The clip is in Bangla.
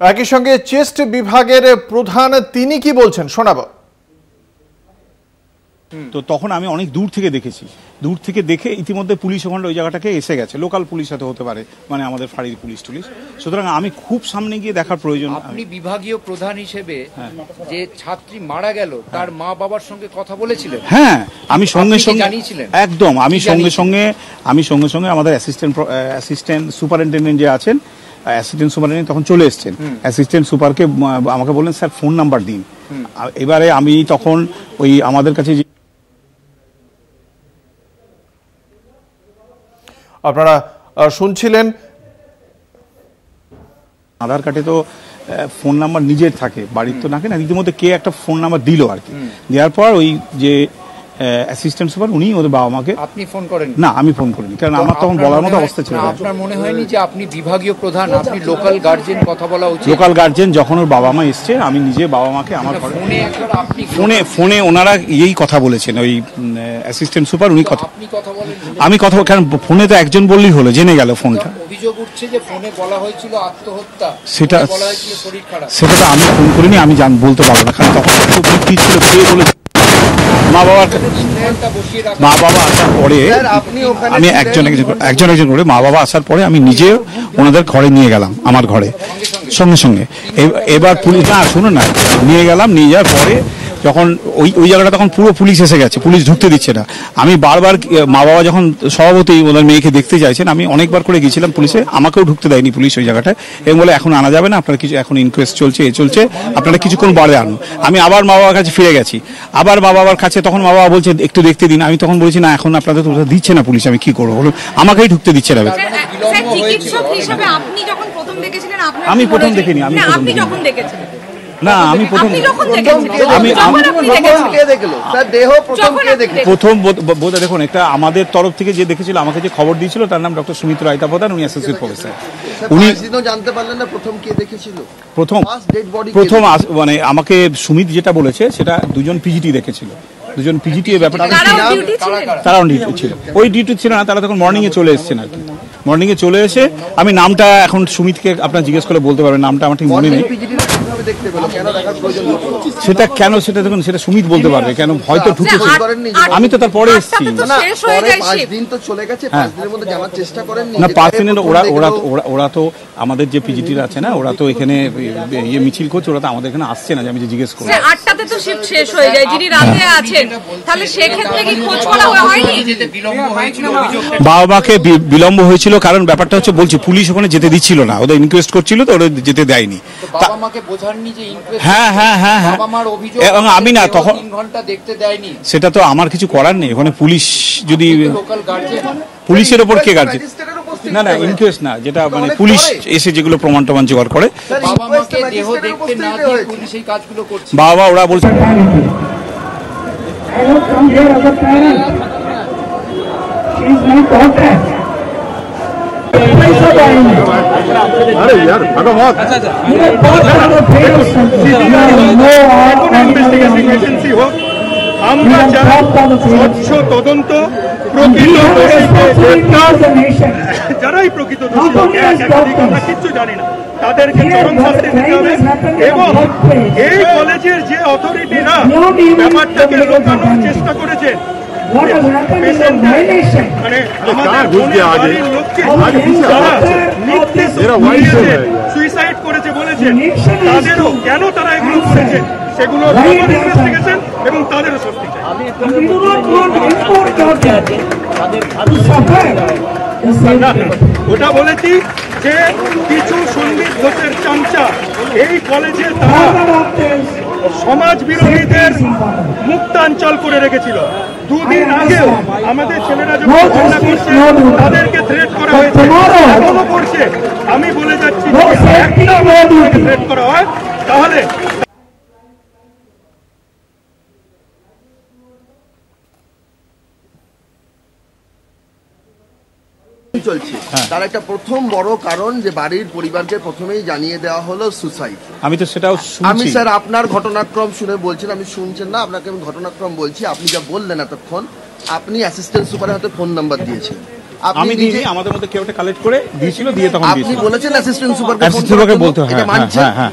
একই সঙ্গে চেস্ট বিভাগের প্রধান তিনি কি বলছেন শোনাবো। তো তখন আমি অনেক দূর থেকে দেখেছি, দূর থেকে দেখে ইতিমধ্যে পুলিশ ওখানে ওই জায়গাটাকে এসে গেছে, লোকাল পুলিশ হতে পারে, মানে আমাদের ফাঁড়ির পুলিশ টুলিশ। সুতরাং আমি খুব সামনে গিয়ে দেখার প্রয়োজন। আপনি বিভাগীয় প্রধান হিসেবে যে ছাত্রী মারা গেল তার মা বাবার সঙ্গে কথা বলেছিলেন? হ্যাঁ, আমি সঙ্গে সঙ্গে জানিয়েছিলেন একদম, আমি সঙ্গে সঙ্গে আমাদের অ্যাসিস্ট্যান্ট সুপারিনটেন্ডেন্ট যে আছেন, অ্যাসিস্ট্যান্ট সুপারিনটেন্ডেন্ট তখন চলে এসছেন। অ্যাসিস্ট্যান্ট সুপারকে আমাকে বললেন স্যার ফোন নাম্বার দিন। এবারে আমি তখন ওই আমাদের কাছে আপনারা শুনছিলেন আধার কার্ডে তো ফোন নাম্বার নিজের থাকে, বাড়ির তো থাকে না। ইতিমধ্যে কে একটা ফোন নাম্বার দিল আর কি, দেওয়ার পর ওই যে অ্যাসিস্ট্যান্ট সুপার উনি ওদের বাবা মাকে। আপনি ফোন করেন? না, আমি ফোন করিনি, কারণ আমার তখন বলার মতো অবস্থা ছিল। আপনার মনে হয়নি যে আপনি বিভাগীয় প্রধান, আপনি লোকাল গার্জিয়ান কথা বলা উচিত? লোকাল গার্জিয়ান যখন ওর বাবা মা এসছে, আমি নিজে বাবা মাকে আমার ফোনে ওনারা এই কথা বলেছেন, ওই অ্যাসিস্ট্যান্ট সুপার উনি কথা, আমি কথা, কারণ ফোনে তো একজন বললেই হলো, জেনে গেল ফোনটা। অভিযোগ উঠছে যে ফোনে বলা হয়েছিল আত্মহত্যা, সেটা বলা হয়েছিল শরীর খারাপ। সেটা তো আমি ফোন করিনি, আমি বলতে পারবো না, কারণ তখন কি ছিল কে বলে। মা বাবা আসার পরে আমি একজন করে মা বাবা আসার পরে আমি নিজে ওনাদের ঘরে নিয়ে গেলাম, আমার ঘরে সঙ্গে সঙ্গে। এবার পুলিশ, না শুনুন না, নিয়ে গেলাম, নিয়ে যাওয়ার পরে যখন ওই জায়গাটা তখন পুরো পুলিশ এসে গেছে, পুলিশ ঢুকতে দিচ্ছে না। আমি বারবার, মা বাবা যখন স্বভাবতই ওদের মেয়েকে দেখতে চাইছেন, আমি অনেকবার করে গেছিলাম পুলিশে, আমাকেও ঢুকতে দেয়নি পুলিশ ওই জায়গাটায়, এবং বলে এখন আনা যাবে না, আপনার কিছু এখন ইনকোয়েস্ট চলছে, চলছে, আপনারা কিছুক্ষণ বাড়ে আনুন। আমি আবার মা বাবার কাছে ফিরে গেছি, আবার মা বাবার কাছে, তখন মা বাবা বলছে একটু দেখতে দিন। আমি তখন বলছি না, এখন আপনাদের তো দিচ্ছে না পুলিশ, আমি কি করবো, বলুন, আমাকেই ঢুকতে দিচ্ছে না। আমি প্রথম দেখিনি, আমি না, আমি প্রথম দেখুন, একটা আমাদের তরফ থেকে যে দেখেছিল, আমাকে যে খবর দিয়েছিল তার নাম ডক্টর সুমিত্র রায়তা প্রধান, উনি অ্যাসোসিয়েট প্রফেসর। উনি জানতে পারলেন না প্রথম কে দেখেছিল? প্রথম মানে আমাকে সুমিত যেটা বলেছে, সেটা দুজন পিজিটি দেখেছিল, দুজন পিজিটি ব্যাপারটা তারাও ডিউটি ছিল, ওই ডিউটি ছিল না, তারা তখন মর্নিং এ চলে এসেছেন আর কি। মর্নিং এ চলে এসে আমি নামটা এখন সুমিতকে আপনার জিজ্ঞেস করে বলতে পারবেন, নামটা আমার ঠিক মনে নেই। সেটা কেন, সেটা দেখুন, সেটা সুমিত বলতে পারবে কেন, হয়তো ঢুকেছে, আমি তো তারপরে এসেছি না। 5 দিন তো চলে গেছে, 5 দিনের মধ্যে জানার চেষ্টা করেননি না? 5 দিনের ওরা তো আমাদের যে পিজিটিরা আছে না, ওরা তো এখানে ইয়ে মিছিল করছে, ওরা তো আমাদের এখানে আসছে না যে আমি যে জিজ্ঞেস করব। 8টাতে তো শিফট শেষ হয়ে যায়, যিনি রাতে আছেন, তাহলে সেই ক্ষেত্রে কি খোঁজ করা হয়নি? বাবা মাকে বিলম্ব হয়েছিল, কারণ ব্যাপারটা হচ্ছে, বলছি পুলিশ ওখানে যেতে দিচ্ছিল না, ওদের ইনকোয়েস্ট করছিল তো, ওরা যেতে দেয়নি। বাবা মাকে বোঝাননি যে ইনকোয়েস্ট? হ্যাঁ, বাবা মার অভিযোগ, এবং আমি না তখন 3 ঘন্টা দেখতে দেয়নি। সেটা তো আমার কিছু করার নেই, ওখানে পুলিশ যদি, লোকাল গার্জিয়ান, পুলিশের ওপর কে গার্জিয়ান? না না, ইনকোয়েস্ট না, যেটা মানে পুলিশ এসে যেগুলো প্রমাণ টমান জোগাড় করে, বাবা মাকে দেহ দেখতে না দিয়ে পুলিশ এই কাজগুলো করছে। বাবা ওরা বলছে আমরা স্বচ্ছ তদন্ত, প্রকৃত যারাই প্রকৃত আমরা কিচ্ছু জানি না, তাদেরকে চরম শাস্তি দিতে হবে। এবং এই কলেজের যে অথরিটিরা ব্যাপারটাকে লুকানোর চেষ্টা করেছে, মানে আমাদের বাড়ির লোককে যারা সুইসাইড করেছে বলেছেন, তাদেরও কেন তারা এগুলো করেছে সেগুলো ইনভেস্টিগেশন এবং তাদেরও শাস্তি চাই। ওটা বলেছি যে কিছু সন্দীপ ঘোষের চামচা এই কলেজে তারা সমাজ বিরোধীদের মুক্তাঞ্চল করে রেখেছিল। 2 দিন আগেও আমাদের ছেলেরা যখন ঘটনা করছে, তাদেরকে থ্রেট করা হয়েছে, এখনো করছে। আমি বলে যাচ্ছি, একটা থ্রেট করা হয় তাহলে চলছে, তার একটা প্রথম বড় কারণ যে বাড়ির পরিবারকে প্রথমেই জানিয়ে দেওয়া হলো সুসাইড। আমি তো সেটাও আমি স্যার আপনার ঘটনাক্রম শুনে বলছেন, আমি শুনছেন না, আপনাকে আমি ঘটনাক্রম বলছি। আপনি যা বললেন এতক্ষণ, আপনি অ্যাসিস্ট্যান্ট সুপারের হাতে ফোন নাম্বার দিয়েছেন, আপনি আমি দিইনি, আমাদের মধ্যে কেউ একটা কালেক্ট করে দিয়েছিল, দিয়ে তখন আপনি বলেছেন অ্যাসিস্ট্যান্ট সুপারকে অ্যাসিস্ট্যান্ট সুপারকে বলতে হয়, হ্যাঁ হ্যাঁ হ্যাঁ।